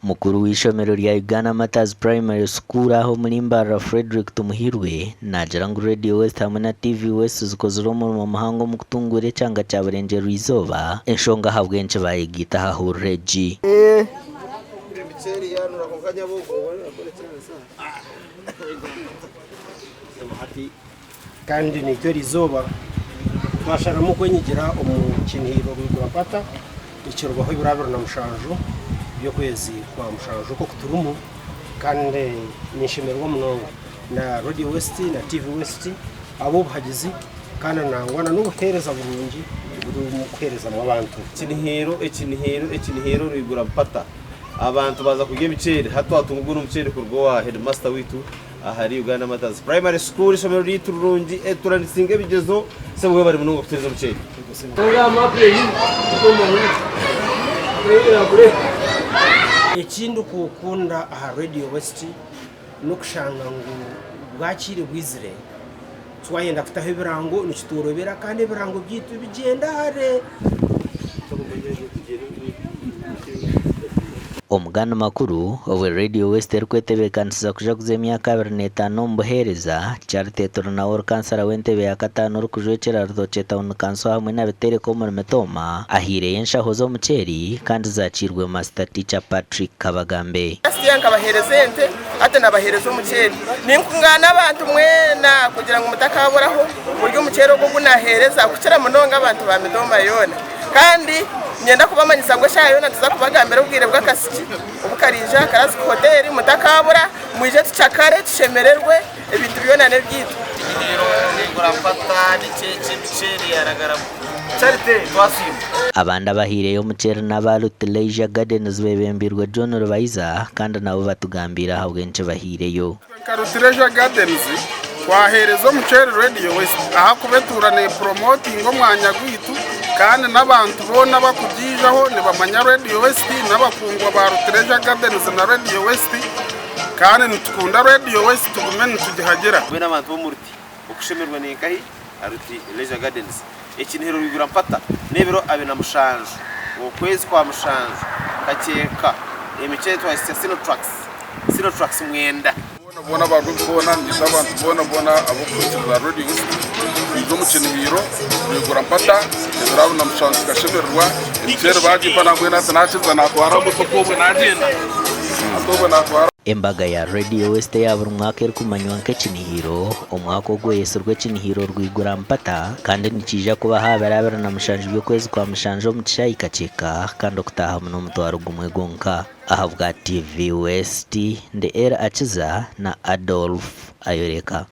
Mukuru w'ishomero rya Uganda Matters Primary School aho muri Mbara Frederick Tumuhirwe nagira ngo Radio West hamwe na TV West zikozwe mu muhango mu kutungure cyanga cya burengero izoba enshonga habwenje bayigita haho Regi kandi nicyo rizoba twasharamo kwenyigira umukiniro rw'apata ikirwaho ibirabiro na mushanjo byo kwezi kwa mushanjo ko kuturumu kandi nishimerwa munongo na Radio West na TV West abo bagizi kandi nangwana no gutereza burungi mu kwereza mu bantu ekinihero rigura pata abantu baza kujya bicere hato hatungura umucere kurwo wa headmaster witu ahari Uganda Matters Primary School ishomero riturungi turanisinge bigezo sebwe bari munongo kutereza umucere ikindi kukunda aha Radio West no kushanga ngo bwakire bwizire twayenda kutaho ibirango nikiturobera kandi ibirango byitu bigenda hare omugano makuru owe Radio West erikwetebekanisiza kuja kuza emyaka 25 mbuhereza chariteto na or kansara wentebe ya katano rukujwekera rutoceta unukanso hamwe n'abetereko mu metoma ahire yenshaho zo muceri kandi zacirwe master teacher Patrick Kabagambe asiyanka baherezente ate nabahereza umuceri ninkungana abantu mwena kugira ngo mutakaburaho buryo umuceri go gunahereza kucira munonga abantu ba midoma yona kandi nyenda kubamanyisa ngo shayo na tuza kubagambira ubwire bw'akasiki ubukarija karasi hotel mutakabura mwije tucakare tushemererwe ibintu byonane byitu ngurafata n'icece biceri yaragara charite twasimu abanda bahire yo muceri n'abaruti Leisure Gardens bebembirwa John Rubaiza kandi nabo batugambira habwenje bahireyo Karuti Leisure Gardens twahereza umuceri Radio West aha kubeturane promoting omwanya gwitu kandi n'abantu bona bakugijaho ne bamanya Radio West n'abakungwa ba Leisure Gardens na Radio West kandi nitukunda Radio West tugume nitugihagera we n'abantu bo murti ukushemerwa n'ikahi aruti Leisure Gardens ekinihero bigura mpata nebero abe na mushanjo ukwezi kwa mushanjo kacheka emicere twa Sino Trucks mwenda bona babona ndita abantu bona abo kugira Radio West bizo mukinihiro bigura mpata ezrabu na mushanjo kashemerwa emicere bagipana mwena tanachiza natwara mutoko nagenda atoba natwara embaga ya Radio West ya buri mwaka eri kumanywa nk'ekinihiro omwaka ogwese rw'ekinihiro rwigura mpata kandi nikija kuba haberabera na mushanju by'okwezi kwa mushanju mu kishayi kaceka kandi okutaha muno omutwaro gumwe gonka aha bwa TV West nde era akiza na Adolf Ayoreka.